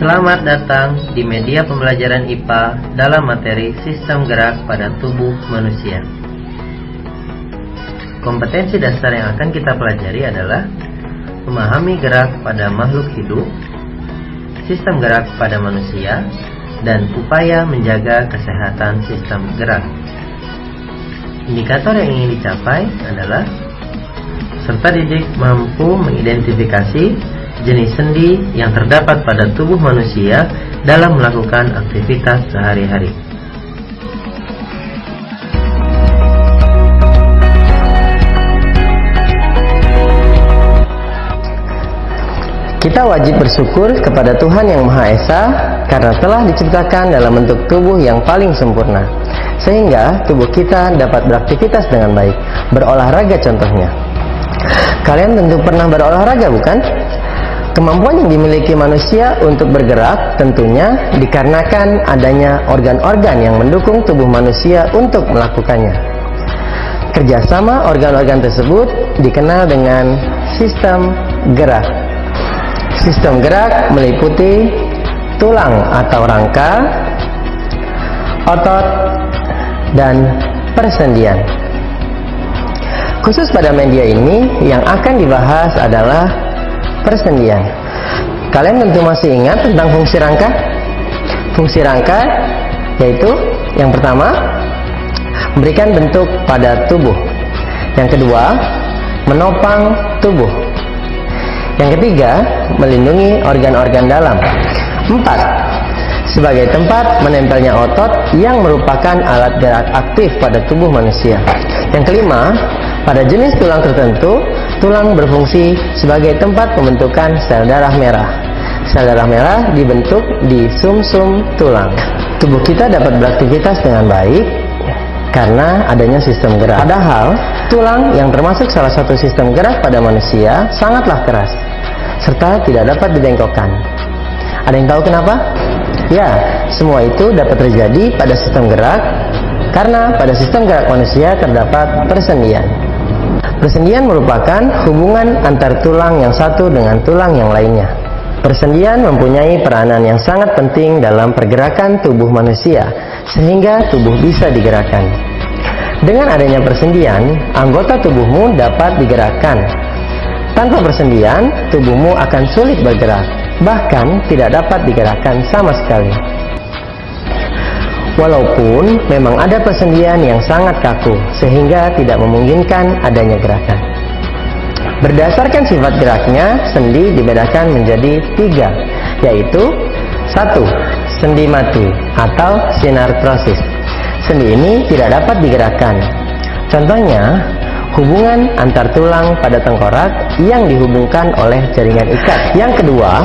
Selamat datang di media pembelajaran IPA dalam materi sistem gerak pada tubuh manusia. Kompetensi dasar yang akan kita pelajari adalah memahami gerak pada makhluk hidup, sistem gerak pada manusia, dan upaya menjaga kesehatan sistem gerak. Indikator yang ingin dicapai adalah peserta didik mampu mengidentifikasi jenis sendi yang terdapat pada tubuh manusia dalam melakukan aktivitas sehari-hari. Kita wajib bersyukur kepada Tuhan Yang Maha Esa karena telah diciptakan dalam bentuk tubuh yang paling sempurna, sehingga tubuh kita dapat beraktivitas dengan baik. Berolahraga contohnya. Kalian tentu pernah berolahraga, bukan? Kemampuan yang dimiliki manusia untuk bergerak tentunya dikarenakan adanya organ-organ yang mendukung tubuh manusia untuk melakukannya. Kerjasama organ-organ tersebut dikenal dengan sistem gerak. Sistem gerak meliputi tulang atau rangka, otot, dan persendian. Khusus pada media ini, yang akan dibahas adalah persendian. Kalian tentu masih ingat tentang fungsi rangka? Fungsi rangka yaitu yang pertama, memberikan bentuk pada tubuh. Yang kedua, menopang tubuh. Yang ketiga, melindungi organ-organ dalam. 4. Sebagai tempat menempelnya otot yang merupakan alat gerak aktif pada tubuh manusia. Yang kelima, pada jenis tulang tertentu, tulang berfungsi sebagai tempat pembentukan sel darah merah. Sel darah merah dibentuk di sumsum tulang. Tubuh kita dapat beraktivitas dengan baik karena adanya sistem gerak. Padahal, tulang yang termasuk salah satu sistem gerak pada manusia sangatlah keras, serta tidak dapat dibengkokkan. Ada yang tahu kenapa? Ya, semua itu dapat terjadi pada sistem gerak karena pada sistem gerak manusia terdapat persendian. Persendian merupakan hubungan antar tulang yang satu dengan tulang yang lainnya. Persendian mempunyai peranan yang sangat penting dalam pergerakan tubuh manusia, sehingga tubuh bisa digerakkan. Dengan adanya persendian, anggota tubuhmu dapat digerakkan. Tanpa persendian, tubuhmu akan sulit bergerak, bahkan tidak dapat digerakkan sama sekali. Walaupun memang ada persendian yang sangat kaku, sehingga tidak memungkinkan adanya gerakan. Berdasarkan sifat geraknya, sendi dibedakan menjadi 3, yaitu 1. Sendi mati atau sinartrosis. Sendi ini tidak dapat digerakkan. Contohnya, hubungan antar tulang pada tengkorak yang dihubungkan oleh jaringan ikat. Yang kedua,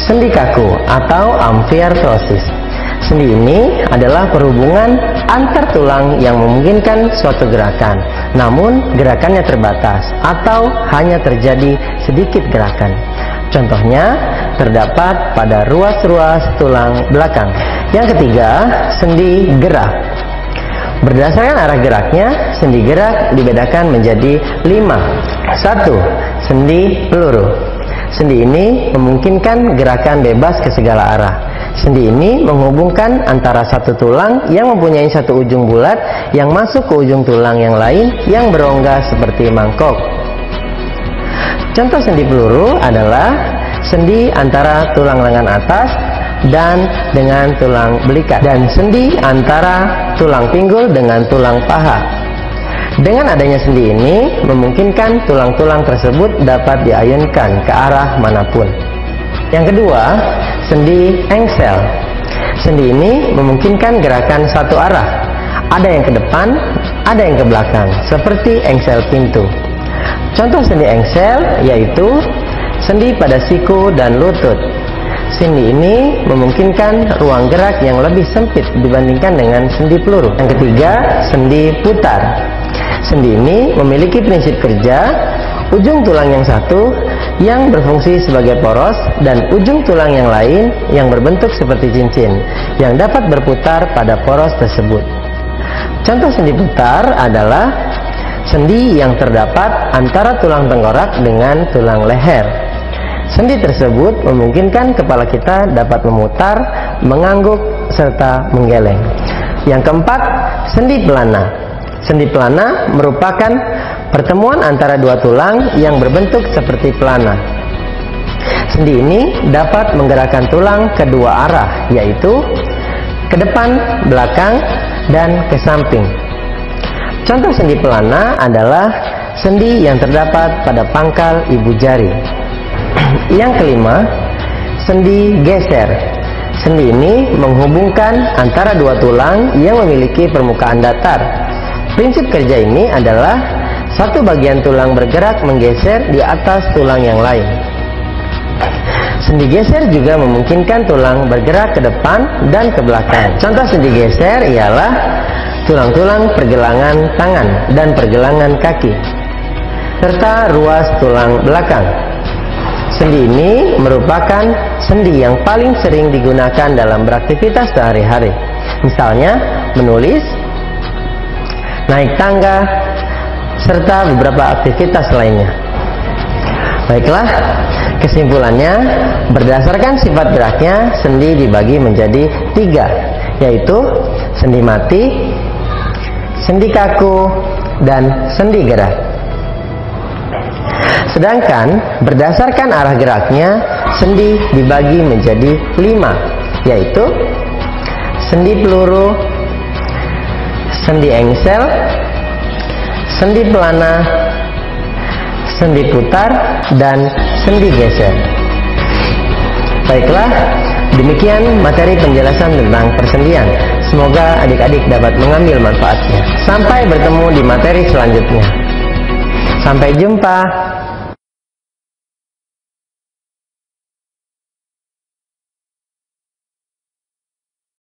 sendi kaku atau amfiartrosis. Sendi ini adalah perhubungan antar tulang yang memungkinkan suatu gerakan, namun gerakannya terbatas atau hanya terjadi sedikit gerakan. Contohnya terdapat pada ruas-ruas tulang belakang. Yang ketiga, sendi gerak. Berdasarkan arah geraknya, sendi gerak dibedakan menjadi 5. 1. Sendi peluru. Sendi ini memungkinkan gerakan bebas ke segala arah. Sendi ini menghubungkan antara satu tulang yang mempunyai satu ujung bulat yang masuk ke ujung tulang yang lain yang berongga seperti mangkok. Contoh sendi peluru adalah sendi antara tulang lengan atas dan dengan tulang belikat, dan sendi antara tulang pinggul dengan tulang paha. Dengan adanya sendi ini, memungkinkan tulang-tulang tersebut dapat diayunkan ke arah manapun. Yang kedua, sendi engsel. Sendi ini memungkinkan gerakan satu arah. Ada yang ke depan, ada yang ke belakang, seperti engsel pintu. Contoh sendi engsel yaitu sendi pada siku dan lutut. Sendi ini memungkinkan ruang gerak yang lebih sempit dibandingkan dengan sendi peluru. Yang ketiga, sendi putar. Sendi ini memiliki prinsip kerja ujung tulang yang satu yang berfungsi sebagai poros dan ujung tulang yang lain yang berbentuk seperti cincin yang dapat berputar pada poros tersebut. Contoh sendi putar adalah sendi yang terdapat antara tulang tengkorak dengan tulang leher. Sendi tersebut memungkinkan kepala kita dapat memutar, mengangguk, serta menggeleng. Yang keempat, sendi pelana. Sendi pelana merupakan pertemuan antara dua tulang yang berbentuk seperti pelana. Sendi ini dapat menggerakkan tulang kedua arah, yaitu ke depan, belakang, dan ke samping. Contoh sendi pelana adalah sendi yang terdapat pada pangkal ibu jari. Yang kelima, sendi geser. Sendi ini menghubungkan antara dua tulang yang memiliki permukaan datar. Prinsip kerja ini adalah satu bagian tulang bergerak menggeser di atas tulang yang lain. Sendi geser juga memungkinkan tulang bergerak ke depan dan ke belakang. Contoh sendi geser ialah tulang-tulang pergelangan tangan dan pergelangan kaki, serta ruas tulang belakang. Sendi ini merupakan sendi yang paling sering digunakan dalam beraktivitas sehari-hari. Misalnya, menulis, naik tangga, serta beberapa aktivitas lainnya. Baiklah, kesimpulannya, berdasarkan sifat geraknya, sendi dibagi menjadi 3, yaitu sendi mati, sendi kaku, dan sendi gerak. Sedangkan berdasarkan arah geraknya, sendi dibagi menjadi 5, yaitu sendi peluru, sendi engsel, sendi pelana, sendi putar, dan sendi geser. Baiklah, demikian materi penjelasan tentang persendian. Semoga adik-adik dapat mengambil manfaatnya. Sampai bertemu di materi selanjutnya. Sampai jumpa.